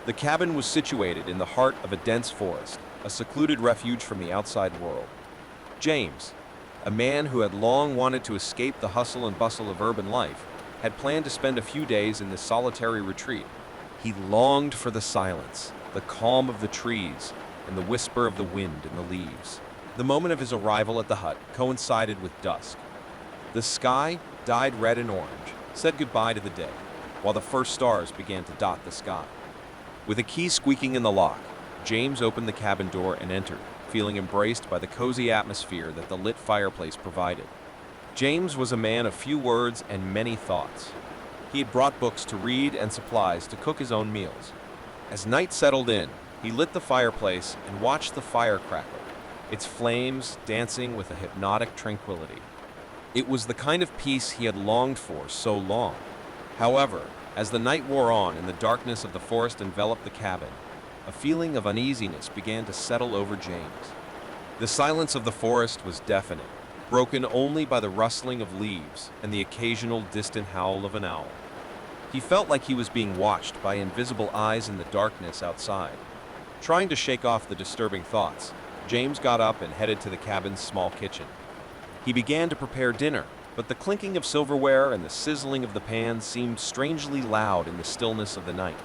The cabin was situated in the heart of a dense forest, a secluded refuge from the outside world. James, a man who had long wanted to escape the hustle and bustle of urban life, had planned to spend a few days in this solitary retreat. He longed for the silence, the calm of the trees, and the whisper of the wind in the leaves. The moment of his arrival at the hut coincided with dusk. The sky, dyed red and orange, said goodbye to the day, while the first stars began to dot the sky. With a key squeaking in the lock, James opened the cabin door and entered, feeling embraced by the cozy atmosphere that the lit fireplace provided. James was a man of few words and many thoughts. He had brought books to read and supplies to cook his own meals. As night settled in, he lit the fireplace and watched the fire crackle, its flames dancing with a hypnotic tranquility. It was the kind of peace he had longed for so long. However, as the night wore on and the darkness of the forest enveloped the cabin, a feeling of uneasiness began to settle over James. The silence of the forest was deafening, broken only by the rustling of leaves and the occasional distant howl of an owl. He felt like he was being watched by invisible eyes in the darkness outside. Trying to shake off the disturbing thoughts, James got up and headed to the cabin's small kitchen. He began to prepare dinner, but the clinking of silverware and the sizzling of the pan seemed strangely loud in the stillness of the night.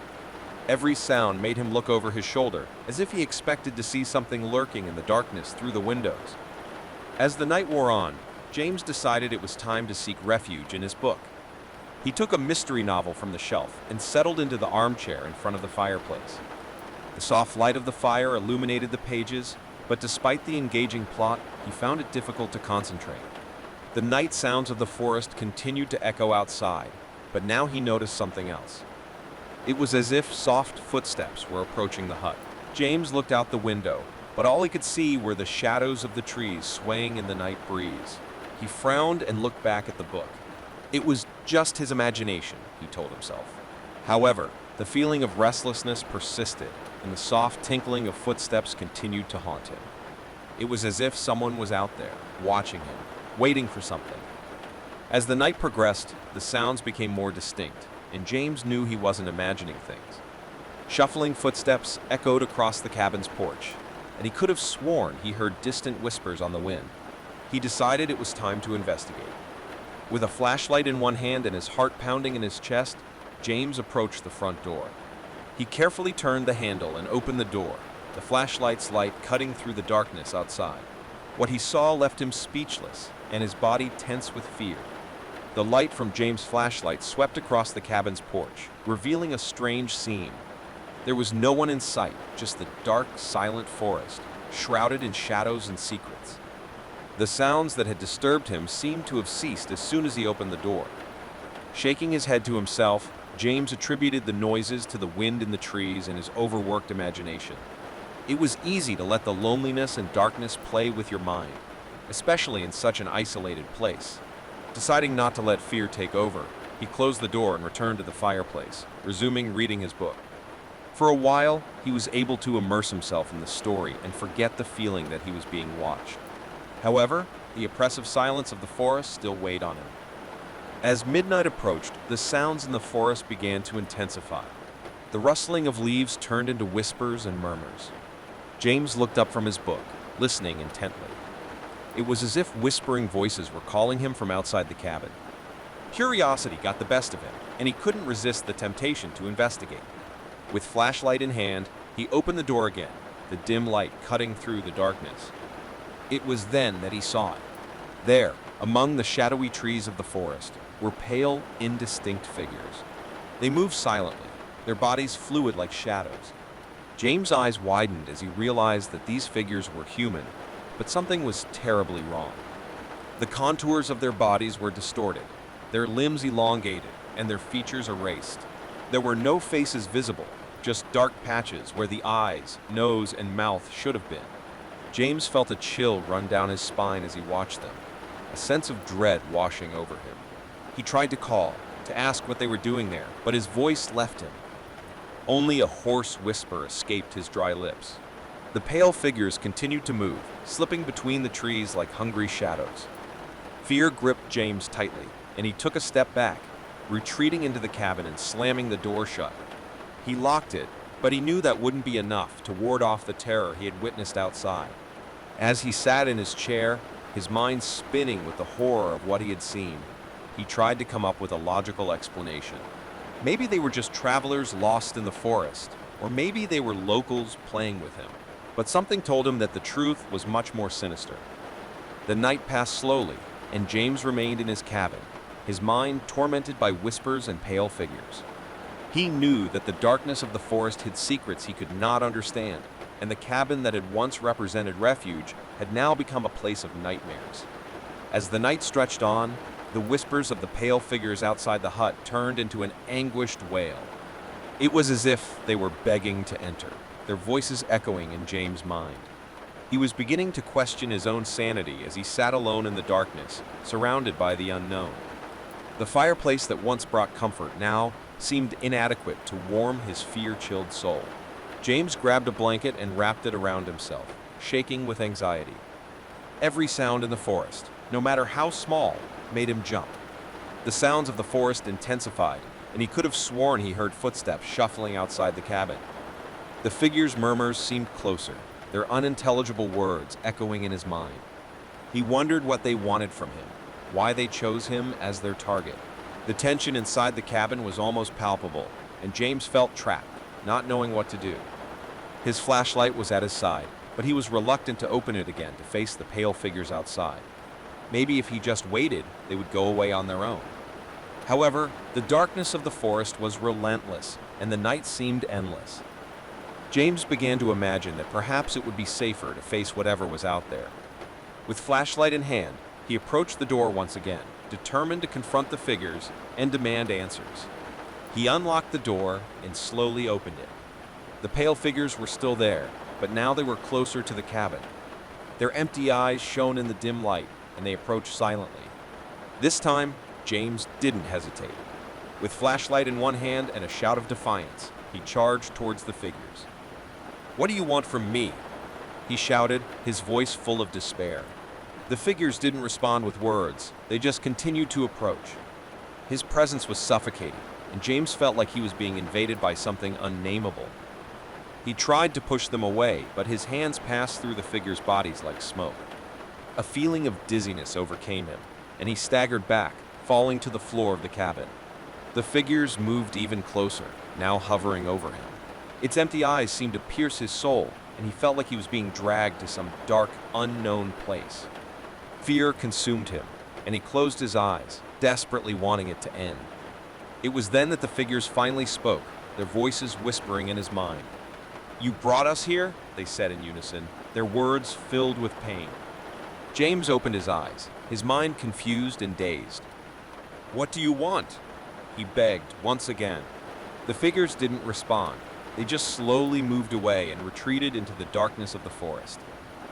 Every sound made him look over his shoulder, as if he expected to see something lurking in the darkness through the windows. As the night wore on, James decided it was time to seek refuge in his book. He took a mystery novel from the shelf and settled into the armchair in front of the fireplace. The soft light of the fire illuminated the pages, but despite the engaging plot, he found it difficult to concentrate. The night sounds of the forest continued to echo outside, but now he noticed something else. It was as if soft footsteps were approaching the hut. James looked out the window, but all he could see were the shadows of the trees swaying in the night breeze. He frowned and looked back at the book. It was just his imagination, he told himself. However, the feeling of restlessness persisted, and the soft tinkling of footsteps continued to haunt him. It was as if someone was out there, watching him, waiting for something. As the night progressed, the sounds became more distinct, and James knew he wasn't imagining things. Shuffling footsteps echoed across the cabin's porch, and he could have sworn he heard distant whispers on the wind. He decided it was time to investigate. With a flashlight in one hand and his heart pounding in his chest, James approached the front door. He carefully turned the handle and opened the door, the flashlight's light cutting through the darkness outside. What he saw left him speechless, and his body tense with fear. The light from James' flashlight swept across the cabin's porch, revealing a strange scene. There was no one in sight, just the dark, silent forest, shrouded in shadows and secrets. The sounds that had disturbed him seemed to have ceased as soon as he opened the door. Shaking his head to himself, James attributed the noises to the wind in the trees and his overworked imagination. It was easy to let the loneliness and darkness play with your mind, especially in such an isolated place. Deciding not to let fear take over, he closed the door and returned to the fireplace, resuming reading his book. For a while, he was able to immerse himself in the story and forget the feeling that he was being watched. However, the oppressive silence of the forest still weighed on him. As midnight approached, the sounds in the forest began to intensify. The rustling of leaves turned into whispers and murmurs. James looked up from his book, listening intently. It was as if whispering voices were calling him from outside the cabin. Curiosity got the best of him, and he couldn't resist the temptation to investigate. With flashlight in hand, he opened the door again, the dim light cutting through the darkness. It was then that he saw it. There, among the shadowy trees of the forest, were pale, indistinct figures. They moved silently, their bodies fluid like shadows. James' eyes widened as he realized that these figures were human, but something was terribly wrong. The contours of their bodies were distorted, their limbs elongated, and their features erased. There were no faces visible, just dark patches where the eyes, nose, and mouth should have been. James felt a chill run down his spine as he watched them, a sense of dread washing over him. He tried to call, to ask what they were doing there, but his voice left him. Only a hoarse whisper escaped his dry lips. The pale figures continued to move, slipping between the trees like hungry shadows. Fear gripped James tightly, and he took a step back, retreating into the cabin and slamming the door shut. He locked it, But he knew that wouldn't be enough to ward off the terror he had witnessed outside. As he sat in his chair, his mind spinning with the horror of what he had seen, he tried to come up with a logical explanation. Maybe they were just travelers lost in the forest, or maybe they were locals playing with him. But something told him that the truth was much more sinister. The night passed slowly, and James remained in his cabin, his mind tormented by whispers and pale figures. He knew that the darkness of the forest hid secrets he could not understand, and the cabin that had once represented refuge had now become a place of nightmares. As the night stretched on, the whispers of the pale figures outside the hut turned into an anguished wail. It was as if they were begging to enter, their voices echoing in James' mind. He was beginning to question his own sanity as he sat alone in the darkness, surrounded by the unknown. The fireplace that once brought comfort now seemed inadequate to warm his fear-chilled soul. James grabbed a blanket and wrapped it around himself, shaking with anxiety. Every sound in the forest, no matter how small, made him jump. The sounds of the forest intensified, and he could have sworn he heard footsteps shuffling outside the cabin. The figures' murmurs seemed closer, their unintelligible words echoing in his mind. He wondered what they wanted from him, why they chose him as their target. The tension inside the cabin was almost palpable, and James felt trapped, not knowing what to do. His flashlight was at his side, but he was reluctant to open it again to face the pale figures outside. Maybe if he just waited, they would go away on their own. However, the darkness of the forest was relentless, and the night seemed endless. James began to imagine that perhaps it would be safer to face whatever was out there. With flashlight in hand, he approached the door once again, determined to confront the figures and demand answers. He unlocked the door and slowly opened it. The pale figures were still there, but now they were closer to the cabin. Their empty eyes shone in the dim light, and they approached silently. This time, James didn't hesitate. With flashlight in one hand and a shout of defiance, he charged towards the figures. "What do you want from me?" he shouted, his voice full of despair. The figures didn't respond with words, they just continued to approach. His presence was suffocating, and James felt like he was being invaded by something unnameable. He tried to push them away, but his hands passed through the figures' bodies like smoke. A feeling of dizziness overcame him, and he staggered back, falling to the floor of the cabin. The figures moved even closer, now hovering over him. Its empty eyes seemed to pierce his soul, and he felt like he was being dragged to some dark, unknown place. Fear consumed him, and he closed his eyes, desperately wanting it to end. It was then that the figures finally spoke, their voices whispering in his mind. "You brought us here?" they said in unison, their words filled with pain. James opened his eyes, his mind confused and dazed. "What do you want?" he begged once again. The figures didn't respond. They just slowly moved away and retreated into the darkness of the forest.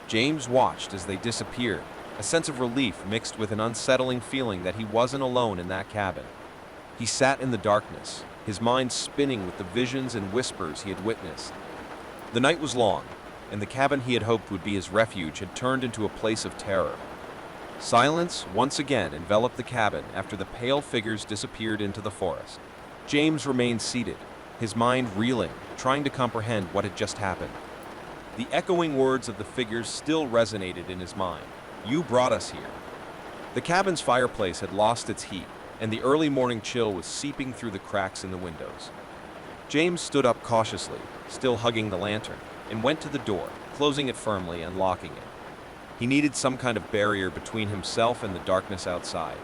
James watched as they disappeared, a sense of relief mixed with an unsettling feeling that he wasn't alone in that cabin. He sat in the darkness, his mind spinning with the visions and whispers he had witnessed. The night was long, and the cabin he had hoped would be his refuge had turned into a place of terror. Silence once again enveloped the cabin after the pale figures disappeared into the forest. James remained seated, his mind reeling, trying to comprehend what had just happened. The echoing words of the figures still resonated in his mind. "You brought us here." The cabin's fireplace had lost its heat, and the early morning chill was seeping through the cracks in the windows. James stood up cautiously, still hugging the lantern, and went to the door, closing it firmly and locking it. He needed some kind of barrier between himself and the darkness outside.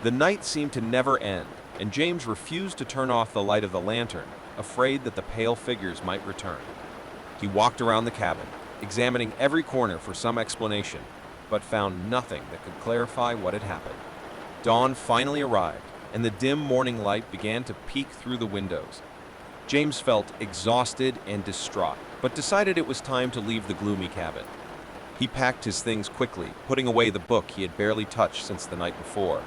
The night seemed to never end, and James refused to turn off the light of the lantern, afraid that the pale figures might return. He walked around the cabin, examining every corner for some explanation, but found nothing that could clarify what had happened. Dawn finally arrived, and the dim morning light began to peek through the windows. James felt exhausted and distraught, but decided it was time to leave the gloomy cabin. He packed his things quickly, putting away the book he had barely touched since the night before.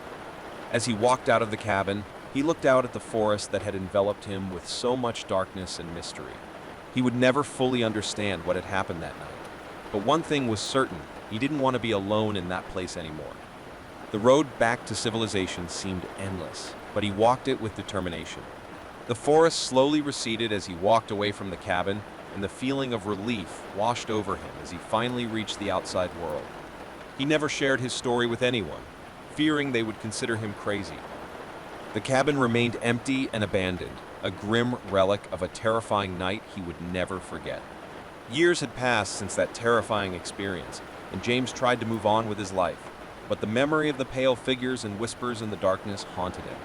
As he walked out of the cabin, he looked out at the forest that had enveloped him with so much darkness and mystery. He would never fully understand what had happened that night. But one thing was certain, he didn't want to be alone in that place anymore. The road back to civilization seemed endless, but he walked it with determination. The forest slowly receded as he walked away from the cabin, and the feeling of relief washed over him as he finally reached the outside world. He never shared his story with anyone, fearing they would consider him crazy. The cabin remained empty and abandoned, a grim relic of a terrifying night he would never forget. Years had passed since that terrifying experience, and James tried to move on with his life, but the memory of the pale figures and whispers in the darkness haunted him.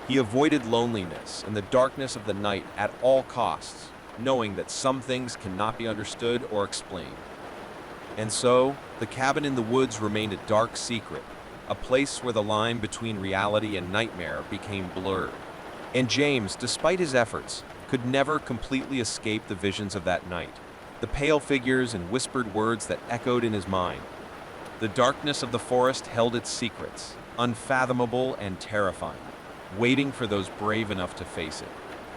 He avoided loneliness and the darkness of the night at all costs, knowing that some things cannot be understood or explained. And so, the cabin in the woods remained a dark secret, a place where the line between reality and nightmare became blurred. And James, despite his efforts, could never completely escape the visions of that night, the pale figures and whispered words that echoed in his mind. The darkness of the forest held its secrets, unfathomable and terrifying, waiting for those brave enough to face it.